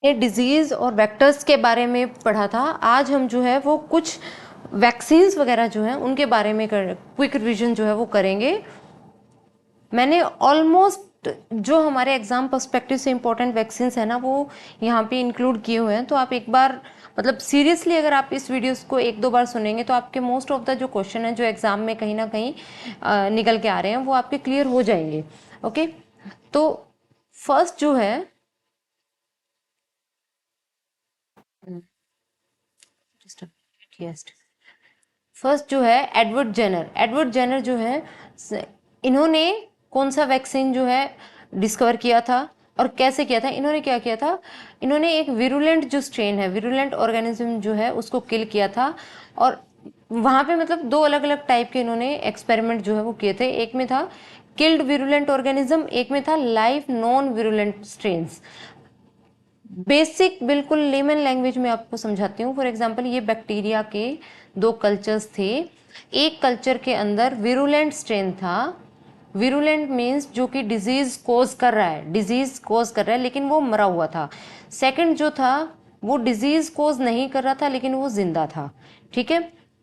ये डिजीज और वेक्टर्स के बारे में पढ़ा था। आज हम जो है वो कुछ वैक्सीन्स वगैरह जो है उनके बारे में क्विक रिवीजन जो है वो करेंगे। मैंने ऑलमोस्ट जो हमारे एग्जाम पर्सपेक्टिव से इंपॉर्टेंट वैक्सीन्स है ना वो यहाँ पे इंक्लूड किए हुए हैं। तो आप एक बार मतलब सीरियसली अगर आप इस वीडियोस को एक दो बार सुनेंगे तो आपके मोस्ट ऑफ द जो क्वेश्चन है जो एग्जाम में कहीं ना कहीं निकल के आ रहे हैं वो आपके क्लियर हो जाएंगे। ओके, तो फर्स्ट जो है फर्स्ट जो है एडवर्ड जेनर। एडवर्ड जेनर जो है इन्होंने कौन सा वैक्सीन जो है डिस्कवर किया था और कैसे किया था। इन्होंने क्या किया था, इन्होंने एक विरुलेंट जो स्ट्रेन है, विरुलेंट ऑर्गेनिज्म जो है उसको किल किया था। और वहां पे मतलब दो अलग अलग टाइप के इन्होंने एक्सपेरिमेंट जो है वो किए थे। एक में था किल्ड विरुलेंट ऑर्गेनिज्म, एक में था live non virulent strains. Basic बिल्कुल लेमन लैंग्वेज में आपको समझाती हूँ। फॉर एग्जांपल ये बैक्टीरिया के दो कल्चर्स थे। एक कल्चर के अंदर विरुलेंट स्ट्रेन था। विरुलेंट मीन्स जो कि डिजीज कोज कर रहा है, डिजीज कोज कर रहा है लेकिन वो मरा हुआ था। सेकंड जो था वो डिजीज कोज नहीं कर रहा था लेकिन वो जिंदा था। ठीक है,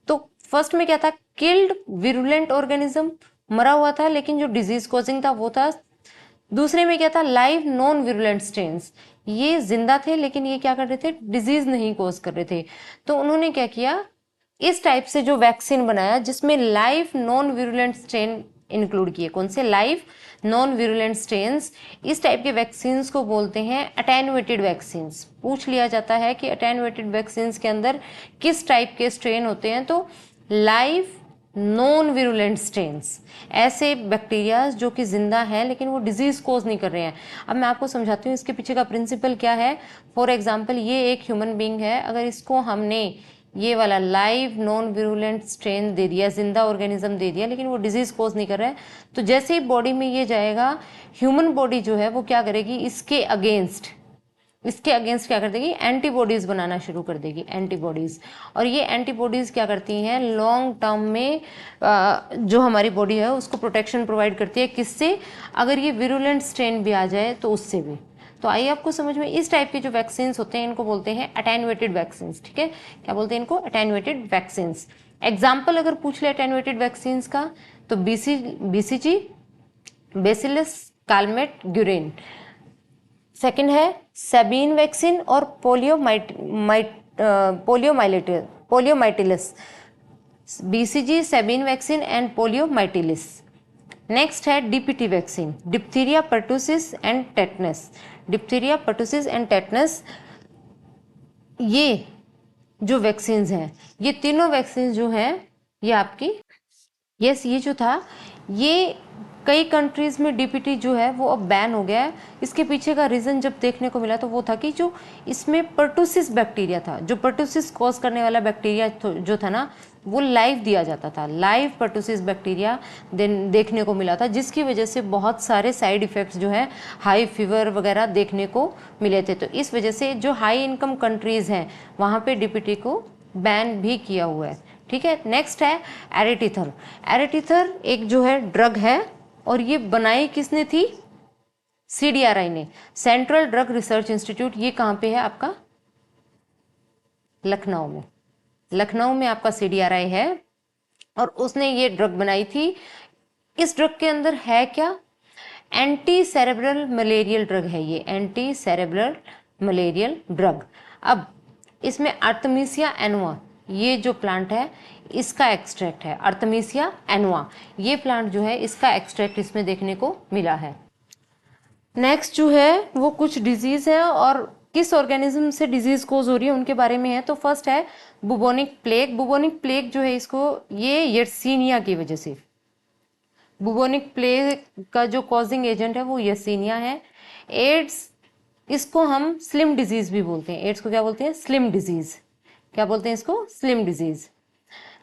तो फर्स्ट में क्या था, किल्ड विरुलेंट ऑर्गेनिज्म, मरा हुआ था लेकिन जो डिजीज कोजिंग था वो था। दूसरे में क्या था, लाइव नॉन विरुलेंट स्ट्रेन्स, ये जिंदा थे लेकिन ये क्या कर रहे थे, डिजीज नहीं कोज कर रहे थे। तो उन्होंने क्या किया, इस टाइप से जो वैक्सीन बनाया जिसमें live non virulent strain include किए। कौन से, लाइव नॉन विरुलेंट स्ट्रेन्स। इस टाइप के वैक्सीन को बोलते हैं अटेनुएटेड वैक्सीन। पूछ लिया जाता है कि अटेनुएटेड वैक्सीन के अंदर किस टाइप के स्ट्रेन होते हैं, तो लाइव नॉन विरुलेंट स्ट्रेन्स, ऐसे बैक्टीरिया जो कि जिंदा हैं लेकिन वो डिजीज कोज नहीं कर रहे हैं। अब मैं आपको समझाती हूँ इसके पीछे का प्रिंसिपल क्या है। फॉर एग्जाम्पल ये एक ह्यूमन बींग है, अगर इसको हमने ये वाला लाइव नॉन विरुलेंट स्ट्रेन दे दिया, जिंदा ऑर्गेनिज्म दे दिया लेकिन वो डिजीज कोज नहीं कर रहा है, तो जैसे ही बॉडी में ये जाएगा, ह्यूमन बॉडी जो है वो क्या करेगी, इसके अगेंस्ट क्या कर देगी, एंटीबॉडीज बनाना शुरू कर देगी, एंटीबॉडीज। और ये एंटीबॉडीज क्या करती हैं, लॉन्ग टर्म में जो हमारी बॉडी है उसको प्रोटेक्शन प्रोवाइड करती है। किससे, अगर ये विरुलेंट स्ट्रेन भी आ जाए तो उससे भी। तो आइए आपको समझ में, इस टाइप के जो वैक्सीन होते हैं इनको बोलते हैं अटेनुएटेड वैक्सीन। ठीक है, क्या बोलते हैं इनको, अटेनुएटेड वैक्सीन। एग्जाम्पल अगर पूछ ले अटेनुएटेड वैक्सीन का, तो BCG, bacillus Calmette Guerin. Second है सेबीन वैक्सीन और poliomyelitis, BCG, Sabin vaccine and poliomyelitis. Next है DPT vaccine, diphtheria pertussis and tetanus, diphtheria pertussis and tetanus. ये जो वैक्सीन हैं, ये तीनों वैक्सीन जो हैं ये आपकी, यस ये जो था, ये कई कंट्रीज में डीपीटी जो है वो अब बैन हो गया है। इसके पीछे का रीज़न जब देखने को मिला तो वो था कि जो इसमें पर्टुसिस बैक्टीरिया था, जो पर्टुसिस कॉज करने वाला बैक्टीरिया जो था ना, वो लाइव दिया जाता था, लाइव पर्टुसिस बैक्टीरिया देखने को मिला था, जिसकी वजह से बहुत सारे साइड इफ़ेक्ट्स जो है, हाई फीवर वगैरह देखने को मिले थे। तो इस वजह से जो हाई इनकम कंट्रीज़ हैं वहाँ पे डीपीटी को बैन भी किया हुआ है। ठीक है, नेक्स्ट है एरेटिथर। एरेटिथर एक जो है ड्रग है और ये बनाई किसने थी, सीडीआरआई ने, सेंट्रल ड्रग रिसर्च इंस्टीट्यूट। ये कहाँ पे है आपका, लखनऊ में, लखनऊ में आपका सीडीआरआई है और उसने ये ड्रग बनाई थी। इस ड्रग के अंदर है क्या, एंटी सेरेब्रल मलेरियल ड्रग है ये, एंटी सेरेब्रल मलेरियल ड्रग। अब इसमें आर्तेमिसिया एनुआ, ये जो प्लांट है इसका एक्सट्रैक्ट है, आर्तेमिसिया एनुआ, ये प्लांट जो है इसका एक्सट्रैक्ट इसमें देखने को मिला है। नेक्स्ट जो है वो कुछ डिजीज है और किस ऑर्गेनिज्म से डिजीज कोज हो रही है उनके बारे में है। तो फर्स्ट है बुबोनिक प्लेग। बुबोनिक प्लेग जो है इसको, ये यर्सीनिया की वजह से, बुबोनिक प्लेग का जो कॉजिंग एजेंट है वो यर्सीनिया है। एड्स, इसको हम स्लिम डिजीज भी बोलते हैं, एड्स को क्या बोलते हैं, स्लिम डिजीज, क्या बोलते हैं इसको, स्लिम डिजीज।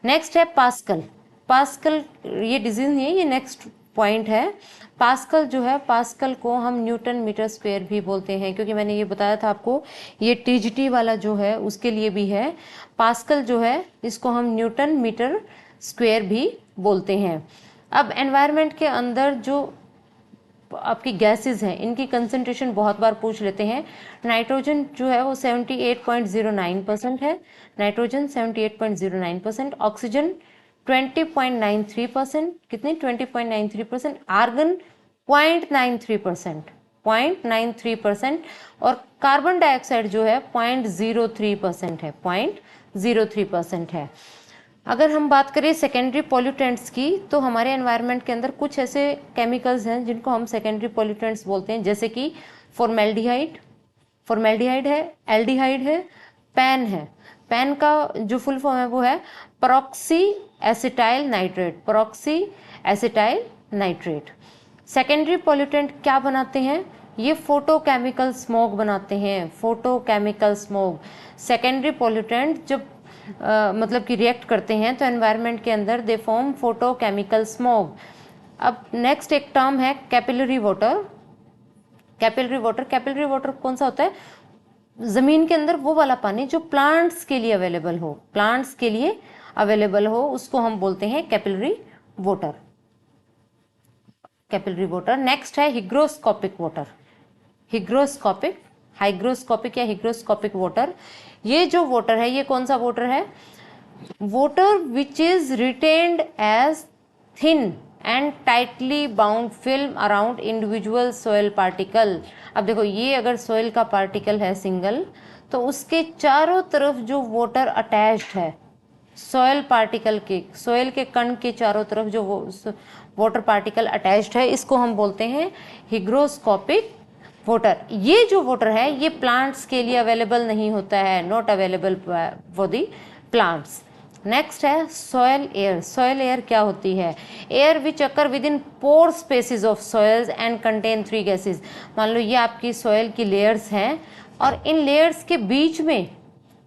नेक्स्ट है पास्कल। पास्कल ये डिजीज नहीं है, ये नेक्स्ट पॉइंट है। पास्कल जो है, पास्कल को हम न्यूटन मीटर स्क्वायर भी बोलते हैं, क्योंकि मैंने ये बताया था आपको, ये टीजीटी वाला जो है उसके लिए भी है। पास्कल जो है इसको हम न्यूटन मीटर स्क्वायर भी बोलते हैं। अब एनवायरनमेंट के अंदर जो आपकी गैसेस हैं इनकी कंसंट्रेशन बहुत बार पूछ लेते हैं। नाइट्रोजन जो है वो 78.09% है, नाइट्रोजन 78.09%, ऑक्सीजन 20.93%, कितनी 20.93%, आर्गन 0.93%, 0.93%, और कार्बन डाइऑक्साइड जो है 0.03% है, 0.03% है। अगर हम बात करें सेकेंडरी पॉल्यूटेंट्स की, तो हमारे एनवायरनमेंट के अंदर कुछ ऐसे केमिकल्स हैं जिनको हम सेकेंडरी पॉल्यूटेंट्स बोलते हैं, जैसे कि फॉर्मेल्डिहाइड, फॉर्मेल्डिहाइड है, एल्डिहाइड है, पैन है। पैन का जो फुल फॉर्म है वो है peroxy acetyl nitrate, peroxy acetyl nitrate. Secondary pollutant क्या बनाते हैं? ये फोटोकेमिकल स्मोक बनाते हैं, फोटोकेमिकल स्मोक। सेकेंडरी पॉल्यूटेंट जब मतलब कि रिएक्ट करते हैं तो एनवायरनमेंट के अंदर दे फॉर्म फोटोकेमिकल स्मोक। अब नेक्स्ट एक टर्म है capillary water. Capillary water, capillary water कौन सा होता है? जमीन के अंदर वो वाला पानी जो प्लांट्स के लिए अवेलेबल हो, प्लांट्स के लिए अवेलेबल हो, उसको हम बोलते हैं capillary water, capillary water. Next है हिग्रोस्कोपिक वाटर, हिग्रोस्कोपिक, हाइग्रोस्कोपिक या हिग्रोस्कोपिक वाटर। ये जो वाटर है ये कौन सा वाटर है? Water which is retained as thin and tightly bound film around individual soil particle. अब देखो ये अगर सॉइल का पार्टिकल है सिंगल, तो उसके चारों तरफ जो वाटर अटैच्ड है सॉइल पार्टिकल के, सॉइल के कण के चारों तरफ जो वाटर पार्टिकल अटैच्ड है, इसको हम बोलते हैं हिग्रोस्कोपिक वाटर। ये जो वाटर है ये प्लांट्स के लिए अवेलेबल नहीं होता है, not available for the plants. Next है सॉयल एयर। सॉयल एयर क्या होती है? Air which occur within pore spaces of soils and contain 3 gases. मान लो ये आपकी सॉयल की लेयर्स हैं और इन लेयर्स के बीच में,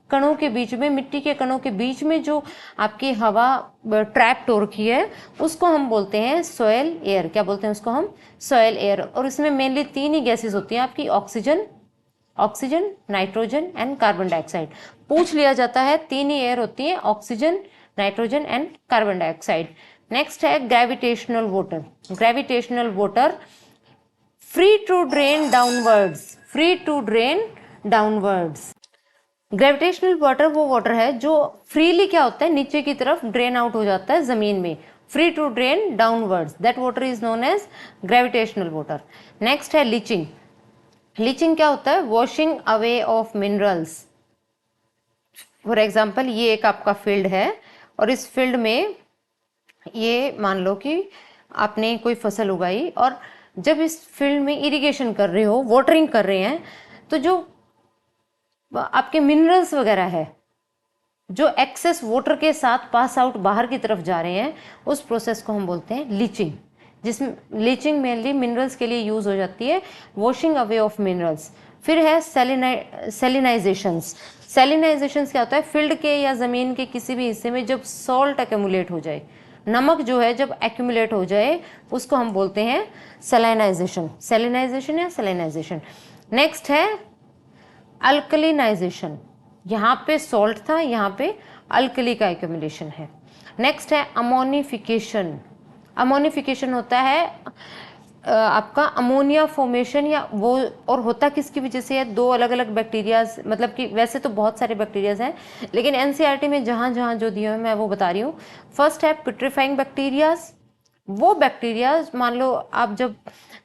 कणों के बीच में, मिट्टी के कणों के बीच में जो आपकी हवा ट्रैप्ड हो रखी है उसको हम बोलते हैं सॉयल एयर। क्या बोलते हैं उसको हम? Soil air. और इसमें मेनली 3 ही गैसेस होती हैं आपकी, oxygen, oxygen, nitrogen and carbon dioxide. पूछ लिया जाता है 3 ही एयर होती है, oxygen, nitrogen and carbon dioxide. Next है gravitational water. Gravitational water free to drain downwards, free to drain downwards. Gravitational water वो वाटर है जो फ्रीली क्या होता है, नीचे की तरफ ड्रेन आउट हो जाता है जमीन में, free to drain downwards, that water is known as gravitational water. Next है लीचिंग। लीचिंग क्या होता है? Washing away of minerals. For example ये एक आपका फील्ड है और इस फील्ड में ये मान लो कि आपने कोई फसल उगाई और जब इस फील्ड में इरिगेशन कर रहे हो, वाटरिंग कर रहे हैं, तो जो आपके मिनरल्स वगैरह है जो एक्सेस वाटर के साथ पास आउट बाहर की तरफ जा रहे हैं, उस प्रोसेस को हम बोलते हैं लीचिंग, जिसमें लीचिंग मेनली मिनरल्स के लिए यूज हो जाती है, वॉशिंग अवे ऑफ मिनरल्स। फिर है सेलिनाइजेशंस। सेलिनाइजेशंस क्या होता है? फील्ड के या जमीन के किसी भी हिस्से में जब सॉल्ट एक्यूमुलेट हो जाए, नमक जो है जब एक्यूमुलेट हो जाए, उसको हम बोलते हैं सेलिनाइजेशन, सेलिनाइजेशन या सेलिनाइजेशन। नेक्स्ट है अल्कलिनाइजेशन। यहाँ पे सॉल्ट था, यहाँ पे अल्कली का एक्यूमुलेशन है। नेक्स्ट है अमोनिफिकेशन। अमोनिफिकेशन होता है आपका अमोनिया फॉर्मेशन, या वो, और होता किसकी वजह से है? 2 अलग अलग बैक्टीरियाज, मतलब कि वैसे तो बहुत सारे बैक्टीरियाज हैं लेकिन एनसीईआरटी में जहाँ जहाँ जो दिए हुए मैं वो बता रही हूँ। फर्स्ट है पिट्रीफाइंग बैक्टीरियाज। वो बैक्टीरियाज, मान लो आप जब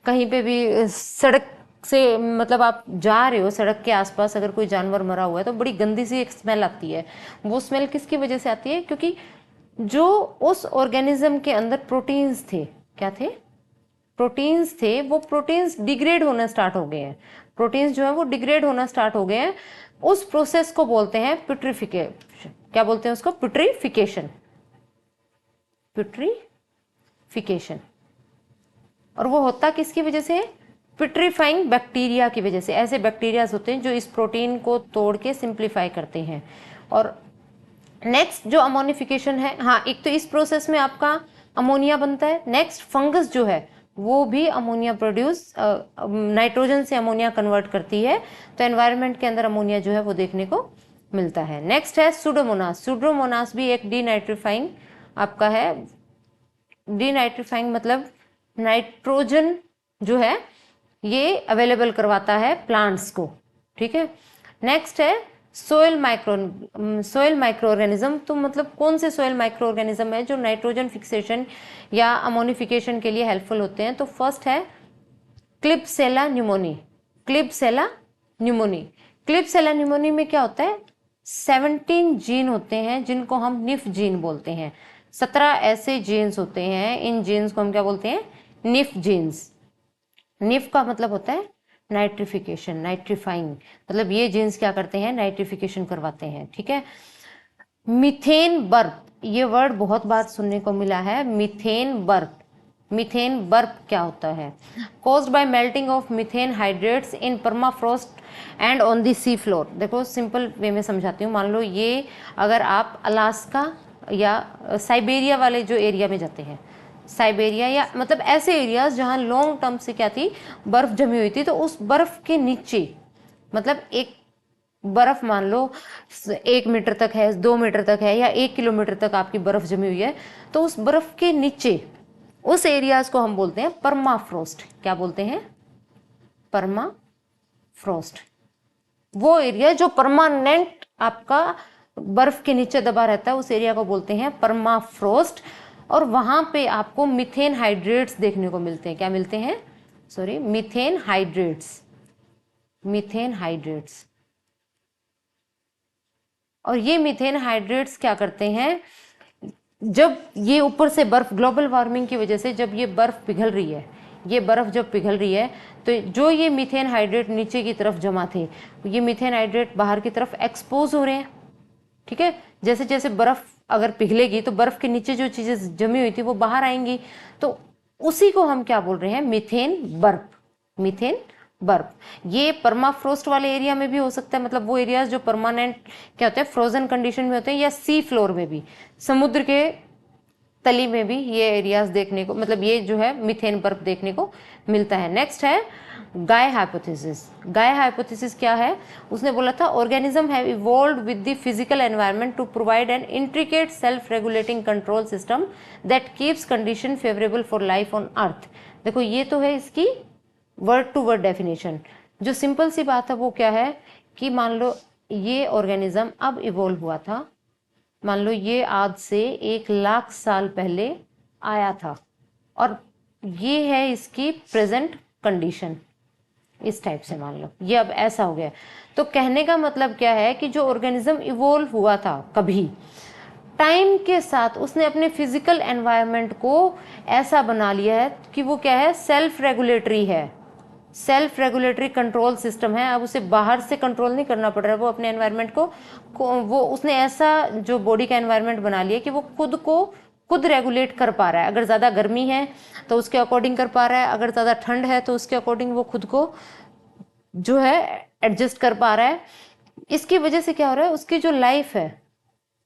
कहीं पे भी सड़क से, मतलब आप जा रहे हो, सड़क के आसपास अगर कोई जानवर मरा हुआ है तो बड़ी गंदी सी एक स्मेल आती है। वो स्मेल किसकी वजह से आती है? क्योंकि जो उस ऑर्गेनिज्म के अंदर प्रोटीन्स थे, क्या थे? प्रोटीन्स थे, वो प्रोटीन्स डिग्रेड होना स्टार्ट हो गए हैं, प्रोटीन्स जो है वो डिग्रेड होना स्टार्ट हो गए हैं। उस प्रोसेस को बोलते हैं पिट्रीफिकेशन। क्या बोलते हैं उसको? पिट्रीफिकेशन, पिट्रीफिकेशन। और वो होता किसकी वजह से? पिट्रीफाइंग बैक्टीरिया की वजह से। ऐसे बैक्टीरियाज होते हैं जो इस प्रोटीन को तोड़ के सिंप्लीफाई करते हैं। और नेक्स्ट जो अमोनिफिकेशन है, हाँ, एक तो इस प्रोसेस में आपका अमोनिया बनता है। नेक्स्ट फंगस जो है वो भी अमोनिया प्रोड्यूस, नाइट्रोजन से अमोनिया कन्वर्ट करती है, तो एनवायरनमेंट के अंदर अमोनिया जो है वो देखने को मिलता है। नेक्स्ट है सुडोमोनास। सुडोमोनास भी एक डीनाइट्रीफाइंग आपका है। डीनाइट्रीफाइंग मतलब नाइट्रोजन जो है ये अवेलेबल करवाता है प्लांट्स को। ठीक है, नेक्स्ट है सोयल माइक्रो ऑर्गेनिज्म। तो मतलब कौन से सोयल माइक्रो ऑर्गेनिज्म है जो नाइट्रोजन फिक्सेशन या अमोनिफिकेशन के लिए हेल्पफुल होते हैं? तो फर्स्ट है क्लिपसेला न्यूमोनी। क्लिपसेला न्यूमोनी, क्लिपसेला न्यूमोनी में क्या होता है, 17 जीन होते हैं जिनको हम निफ जीन बोलते हैं। 17 ऐसे जीन्स होते हैं, इन जीन्स को हम क्या बोलते हैं, निफ जीन्स। निफ का मतलब होता है नाइट्रिफिकेशन, नाइट्रीफाइंग, मतलब ये जीन्स क्या करते हैं, नाइट्रिफिकेशन करवाते हैं। ठीक है, मीथेन बर्फ, ये वर्ड बहुत बार सुनने को मिला है, मीथेन बर्फ। मीथेन बर्फ क्या होता है? Caused by melting of methane hydrates in permafrost and on the sea floor. देखो सिंपल वे में समझाती हूँ। मान लो ये अगर आप अलास्का या साइबेरिया वाले जो एरिया में जाते हैं, साइबेरिया या मतलब ऐसे एरियाज जहाँ लॉन्ग टर्म से क्या थी, बर्फ जमी हुई थी, तो उस बर्फ के नीचे, मतलब एक बर्फ मान लो 1 मीटर तक है, 2 मीटर तक है, या 1 किलोमीटर तक आपकी बर्फ जमी हुई है, तो उस बर्फ के नीचे उस एरियाज को हम बोलते हैं परमाफ्रोस्ट। क्या बोलते हैं? परमाफ्रोस्ट। वो एरिया जो परमानेंट आपका बर्फ के नीचे दबा रहता है, उस एरिया को बोलते हैं परमाफ्रोस्ट। और वहां पे आपको मीथेन हाइड्रेट्स देखने को मिलते हैं। क्या मिलते हैं? Sorry, methane hydrates, methane hydrates. और ये मीथेन हाइड्रेट्स क्या करते हैं, जब ये ऊपर से बर्फ, ग्लोबल वार्मिंग की वजह से जब ये बर्फ पिघल रही है, ये बर्फ जब पिघल रही है, तो जो ये मीथेन हाइड्रेट नीचे की तरफ जमा थे, ये मीथेन हाइड्रेट बाहर की तरफ एक्सपोज हो रहे हैं। ठीक है, जैसे जैसे बर्फ अगर पिघलेगी तो बर्फ के नीचे जो चीजें जमी हुई थी वो बाहर आएंगी, तो उसी को हम क्या बोल रहे हैं, मीथेन बर्फ। मीथेन बर्फ ये परमाफ्रोस्ट वाले एरिया में भी हो सकता है, मतलब वो एरियाज जो परमानेंट क्या होते हैं, फ्रोजन कंडीशन में होते हैं, या सी फ्लोर में भी, समुद्र के तली में भी ये एरियाज देखने को, मतलब ये जो है मीथेन बर्फ देखने को मिलता है। नेक्स्ट है गाय हाइपोथेसिस। गाय हाइपोथेसिस क्या है? उसने बोला था organism have evolved with the physical environment to provide an intricate self regulating control system that keeps condition favourable for life on earth. देखो ये तो है इसकी वर्ड टू वर्ड डेफिनेशन। जो सिंपल सी बात है वो क्या है कि मान लो ये ऑर्गेनिज्म अब इवॉल्व हुआ था, मान लो ये आज से 1 लाख साल पहले आया था, और ये है इसकी प्रेजेंट कंडीशन, इस टाइप से मान लो ये अब ऐसा हो गया। तो कहने का मतलब क्या है कि जो ऑर्गेनिज्म इवॉल्व हुआ था कभी, टाइम के साथ उसने अपने फिजिकल एनवायरनमेंट को ऐसा बना लिया है कि वो क्या है, सेल्फ रेगुलेटरी है, सेल्फ रेगुलेटरी कंट्रोल सिस्टम है। अब उसे बाहर से कंट्रोल नहीं करना पड़ रहा है, वो अपने एनवायरनमेंट को वो उसने ऐसा जो बॉडी का एनवायरनमेंट बना लिया कि वो खुद को खुद रेगुलेट कर पा रहा है। अगर ज़्यादा गर्मी है तो उसके अकॉर्डिंग कर पा रहा है, अगर ज़्यादा ठंड है तो उसके अकॉर्डिंग वो खुद को जो है एडजस्ट कर पा रहा है। इसकी वजह से क्या हो रहा है, उसकी जो लाइफ है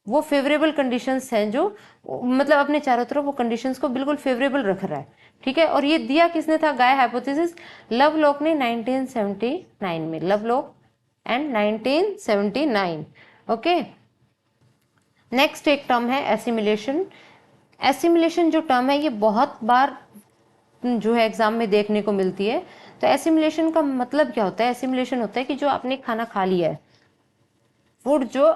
वो फेवरेबल कंडीशंस हैं, जो मतलब अपने चारों तरफ वो कंडीशंस को बिल्कुल फेवरेबल रख रहा है। ठीक है, और ये दिया किसने था, गाय हाइपोथेसिस, लवलॉक ने 1979 में, लवलॉक एंड 1979। ओके, नेक्स्ट एक टर्म है एसिमिलेशन। एसिमिलेशन जो टर्म है ये बहुत बार जो है एग्जाम में देखने को मिलती है। तो एसिमिलेशन का मतलब क्या होता है? एसिमिलेशन होता है कि जो आपने खाना खा लिया है, फूड जो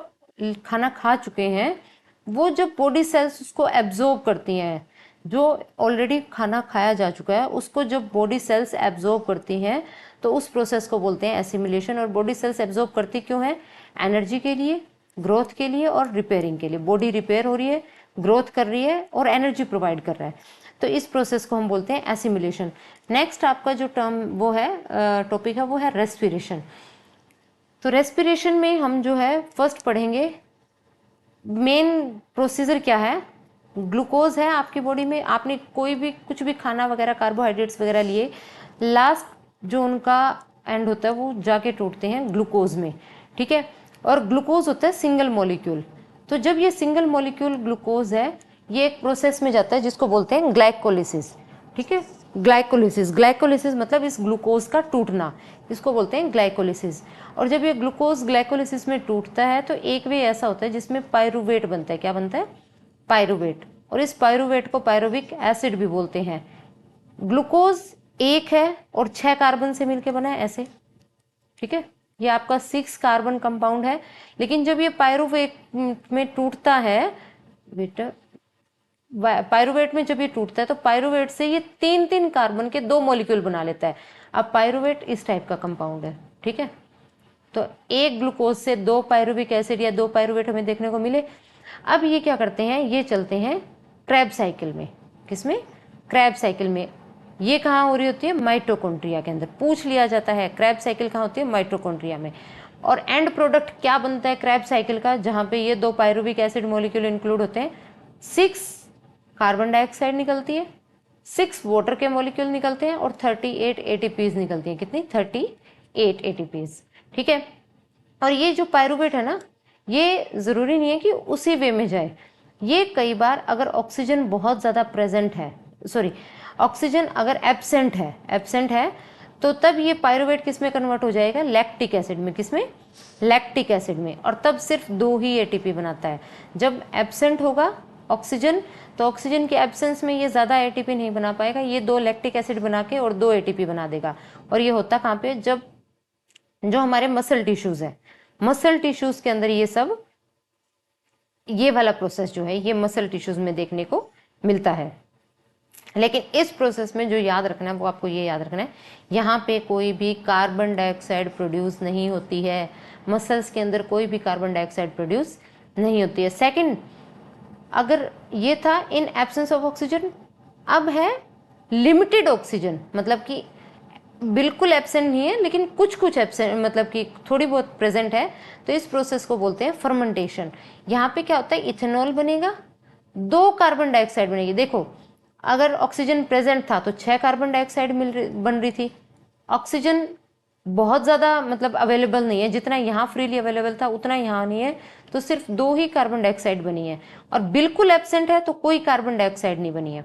खाना खा चुके हैं, वो जब बॉडी सेल्स उसको एब्जॉर्ब करती हैं, जो ऑलरेडी खाना खाया जा चुका है उसको जब बॉडी सेल्स एब्जॉर्ब करती हैं, तो उस प्रोसेस को बोलते हैं एसिमिलेशन। और बॉडी सेल्स एब्जॉर्ब करती क्यों है? एनर्जी के लिए, ग्रोथ के लिए और रिपेयरिंग के लिए। बॉडी रिपेयर हो रही है, ग्रोथ कर रही है और एनर्जी प्रोवाइड कर रहा है, तो इस प्रोसेस को हम बोलते हैं एसिमिलेशन। नेक्स्ट आपका जो टर्म वो है टॉपिक है वो है रेस्पिरेशन। तो रेस्पिरेशन में हम जो है फर्स्ट पढ़ेंगे मेन प्रोसीजर क्या है। ग्लूकोज है आपकी बॉडी में, आपने कोई भी कुछ भी खाना वगैरह कार्बोहाइड्रेट्स वगैरह लिए, लास्ट जो उनका एंड होता है वो जाके टूटते हैं ग्लूकोज में। ठीक है, और ग्लूकोज होता है सिंगल मॉलिक्यूल। तो जब ये सिंगल मॉलिक्यूल ग्लूकोज है, ये एक प्रोसेस में जाता है जिसको बोलते हैं ग्लाइकोलिसिस। ठीक है, ग्लाइकोलिसिस, ग्लाइकोलिसिस मतलब इस ग्लूकोज का टूटना, इसको बोलते हैं ग्लाइकोलिसिस। और जब ये ग्लूकोज ग्लाइकोलिसिस में टूटता है तो एक वे ऐसा होता है जिसमें पायरुवेट बनता है। क्या बनता है? पायरुवेट। और इस पायरुवेट को पायरुविक एसिड भी बोलते हैं। ग्लूकोज एक है और 6 कार्बन से मिलके बना है ऐसे, ठीक है। ये आपका 6 कार्बन कंपाउंड है, लेकिन जब ये पायरुवेट में टूटता है बेटा, पायरुवेट में जब ये टूटता है तो पायरुवेट से ये 3-3 कार्बन के 2 मॉलिक्यूल बना लेता है। अब पायरुवेट इस टाइप का कंपाउंड है, ठीक है। तो एक ग्लूकोज से 2 पायरुविक एसिड या 2 पायरुवेट हमें देखने को मिले। अब ये क्या करते हैं, ये चलते हैं क्रेब्स साइकिल में। किसमें? क्रेब्स साइकिल में। ये कहाँ हो रही होती है? माइटोकॉन्ड्रिया के अंदर। पूछ लिया जाता है क्रेब्स साइकिल कहाँ होती है? माइटोकॉन्ड्रिया में। और एंड प्रोडक्ट क्या बनता है क्रेब्स साइकिल का, जहाँ पे ये 2 पायरुविक एसिड मॉलिक्यूल इंक्लूड होते हैं? 6 कार्बन डाइऑक्साइड निकलती है, 6 वाटर के मॉलिक्यूल निकलते हैं और 38 एटीपीज निकलती हैं। कितनी? 38 एटीपीज, ठीक है। और ये जो पायरुवेट है ना, ये ज़रूरी नहीं है कि उसी वे में जाए। ये कई बार अगर ऑक्सीजन बहुत ज़्यादा प्रेजेंट है, सॉरी ऑक्सीजन अगर एब्सेंट है तो तब ये पायरुवेट किस में कन्वर्ट हो जाएगा? लैक्टिक एसिड में। किस में? लैक्टिक एसिड में। और तब सिर्फ 2 ही एटीपी बनाता है। जब एब्सेंट होगा ऑक्सीजन, तो ऑक्सीजन के एब्सेंस में ये ज़्यादा एटीपी नहीं बना पाएगा, ये 2 लैक्टिक एसिड बना के और 2 एटीपी बना देगा। और ये होता कहाँ पे? जब जो हमारे मसल टिश्यूज है, मसल टिश्यूज के अंदर ये सब, ये वाला प्रोसेस जो है ये मसल टिश्यूज में देखने को मिलता है। लेकिन इस प्रोसेस में जो याद रखना है वो आपको ये याद रखना है, यहाँ पे कोई भी कार्बन डाइऑक्साइड प्रोड्यूस नहीं होती है। मसल्स के अंदर कोई भी कार्बन डाइऑक्साइड प्रोड्यूस नहीं होती है। सेकंड, अगर ये था इन एब्सेंस ऑफ ऑक्सीजन, अब है लिमिटेड ऑक्सीजन, मतलब कि बिल्कुल एब्सेंट नहीं है लेकिन कुछ कुछ एब्सेंट, मतलब कि थोड़ी बहुत प्रेजेंट है। तो इस प्रोसेस को बोलते हैं फर्मेंटेशन। यहाँ पे क्या होता है? इथेनॉल बनेगा, 2 कार्बन डाइऑक्साइड बनेगी। देखो, अगर ऑक्सीजन प्रेजेंट था तो 6 कार्बन डाइऑक्साइड बन रही थी। ऑक्सीजन बहुत ज़्यादा मतलब अवेलेबल नहीं है, जितना यहाँ फ्रीली अवेलेबल था उतना यहाँ नहीं है, तो सिर्फ 2 ही कार्बन डाइऑक्साइड बनी है। और बिल्कुल एब्सेंट है तो कोई कार्बन डाइऑक्साइड नहीं बनी है।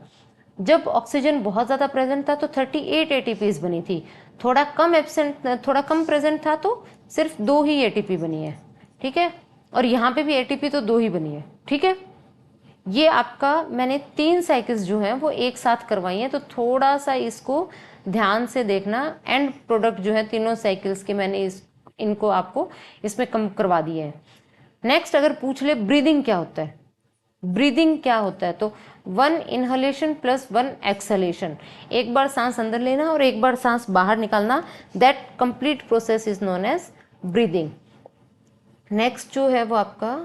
जब ऑक्सीजन बहुत ज़्यादा प्रेजेंट था तो 38 एटीपीज बनी थी। थोड़ा कम प्रेजेंट था तो सिर्फ 2 ही एटीपी बनी है, ठीक है। और यहाँ पे भी एटीपी तो 2 ही बनी है, ठीक है। ये आपका मैंने 3 साइकिल्स जो हैं वो एक साथ करवाई हैं, तो थोड़ा सा इसको ध्यान से देखना। एंड प्रोडक्ट जो है तीनों साइकिल्स के मैंने इनको आपको इसमें कम करवा दिए हैं। नेक्स्ट, अगर पूछ ले ब्रीदिंग क्या होता है, ब्रीदिंग क्या होता है, तो 1 इनहलेशन प्लस 1 एक्सहलेशन। एक बार सांस अंदर लेना और एक बार सांस बाहर निकालना, that complete process is known as breathing. Next जो है वो आपका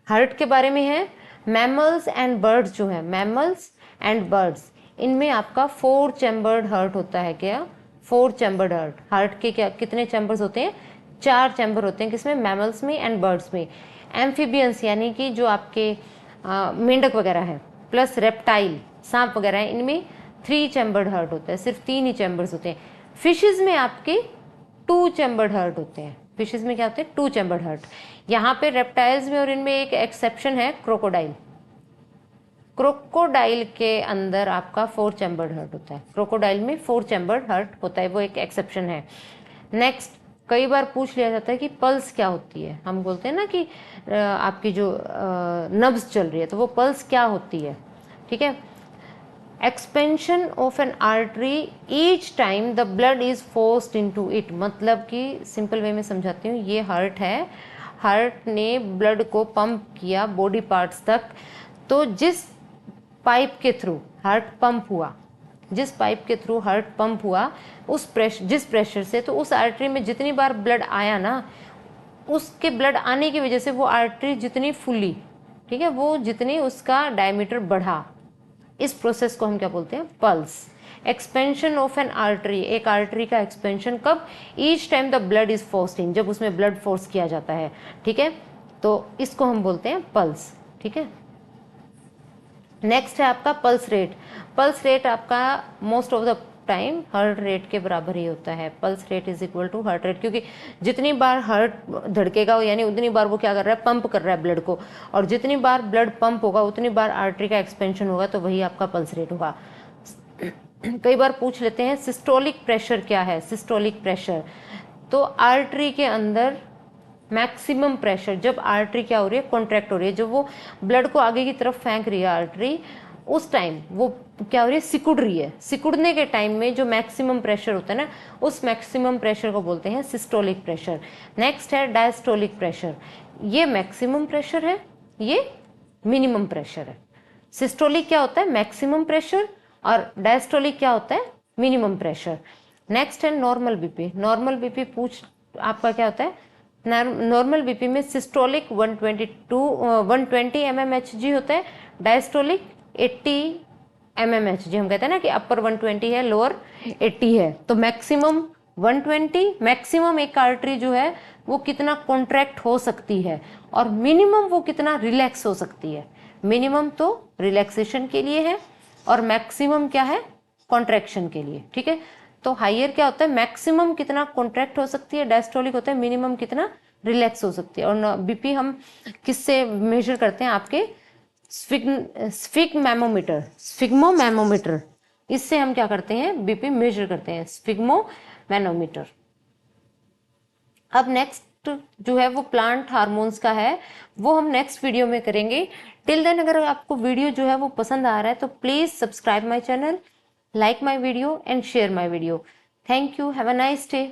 हार्ट के बारे में है। मैमल्स एंड बर्ड्स जो है, मैमल्स एंड बर्ड्स, इनमें आपका 4 चैम्बर्ड हार्ट होता है। क्या? 4 चैम्बर्ड हार्ट। हार्ट के क्या कितने चैम्बर्स होते हैं? 4 चैम्बर होते हैं। किसमें? मैमल्स में एंड बर्ड्स में। एम्फीबियंस यानी कि जो आपके मेंढक वगैरह है, प्लस रेप्टाइल सांप वगैरह है, इनमें 3 चैम्बर्ड हार्ट होता है, सिर्फ 3 ही चैम्बर्स होते हैं। फिशेज में आपके 2 चैम्बर्ड हार्ट होते हैं। फिशेज में क्या होते हैं? 2 चैम्बर्ड हार्ट। यहाँ पे रेप्टाइल्स में और इनमें एक एक्सेप्शन है, क्रोकोडाइल। क्रोकोडाइल के अंदर आपका 4 चैम्बर्ड हार्ट होता है। क्रोकोडाइल में 4 चैम्बर्ड हार्ट होता है, वो एक एक्सेप्शन है। नेक्स्ट, कई बार पूछ लिया जाता है कि पल्स क्या होती है। हम बोलते हैं ना कि आपकी जो नब्ज चल रही है तो वो पल्स क्या होती है, ठीक है। Expansion of an artery each time the blood is forced into it, मतलब कि सिंपल वे में समझाती हूँ, ये हार्ट है, हार्ट ने ब्लड को पंप किया बॉडी पार्ट्स तक, तो जिस पाइप के थ्रू हार्ट पंप हुआ, जिस पाइप के थ्रू हार्ट पंप हुआ जिस प्रेशर से, तो उस आर्टरी में जितनी बार ब्लड आया ना, उसके ब्लड आने की वजह से वो आर्टरी जितनी फुली, ठीक है, वो जितनी उसका डायमीटर बढ़ा, इस प्रोसेस को हम क्या बोलते हैं? Pulse. Expansion of an artery, एक आर्टरी का एक्सपेंशन कब? Each time the blood is forced in, जब उसमें ब्लड फोर्स किया जाता है, ठीक है, तो इसको हम बोलते हैं पल्स, ठीक है। नेक्स्ट है आपका पल्स रेट। पल्स रेट आपका most of the time heart rate के बराबर ही होता है। Pulse rate is equal to heart rate, क्योंकि जितनी बार हार्ट धड़केगा यानी उतनी बार वो क्या कर रहा है? पंप कर रहा है ब्लड को, और जितनी बार ब्लड पंप होगा उतनी बार आर्टरी का एक्सपेंशन होगा, तो वही आपका पल्स रेट होगा। कई बार पूछ लेते हैं सिस्टोलिक प्रेशर क्या है। सिस्टोलिक प्रेशर, तो आर्टरी के अंदर मैक्सिमम प्रेशर, जब आर्टरी क्या हो रही है? कॉन्ट्रैक्ट हो रही है, जब वो ब्लड को आगे की तरफ फेंक रही है आर्टरी, उस टाइम वो क्या हो रही है, सिकुड़ रही है। सिकुड़ने के टाइम में जो मैक्सिमम प्रेशर होता है ना, उस मैक्सिमम प्रेशर को बोलते हैं सिस्टोलिक प्रेशर। नेक्स्ट है डायस्टोलिक प्रेशर। ये मैक्सिमम प्रेशर है, ये मिनिमम प्रेशर है। सिस्टोलिक क्या होता है, मैक्सिमम प्रेशर, और डायस्टोलिक क्या होता है, मिनिमम प्रेशर। नेक्स्ट है नॉर्मल बीपी। नॉर्मल बीपी पूछ आपका क्या होता है, नॉर्मल बीपी में सिस्टोलिक 120 mmHg होता है, डायस्टोलिक 80 mmHg। हम कहते हैं ना कि अपर 120 है, लोअर 80 है। तो मैक्सिमम 120, मैक्सिमम एक आर्टरी जो है वो कितना कॉन्ट्रैक्ट हो सकती है, और मिनिमम वो कितना रिलैक्स हो सकती है। मिनिमम तो रिलैक्सेशन के लिए है, और मैक्सिमम क्या है, कॉन्ट्रैक्शन के लिए। ठीक है, तो हाइयर क्या होता है, मैक्सिमम कितना कॉन्ट्रैक्ट हो सकती है, डायस्टोलिक होता है मिनिमम कितना रिलैक्स हो सकती है। और बीपी हम किससे मेजर करते हैं, आपके स्फिग्मोमेमोमीटर, स्फिग्मोमेमोमीटर, इससे हम क्या करते हैं, बीपी मेजर करते हैं, स्फिग्मोमेनोमीटर। अब नेक्स्ट जो है वो प्लांट हार्मोन्स का है, वो हम नेक्स्ट वीडियो में करेंगे। टिल देन अगर आपको वीडियो जो है वो पसंद आ रहा है तो please subscribe my channel, like my video and share my video. Thank you. Have a nice day.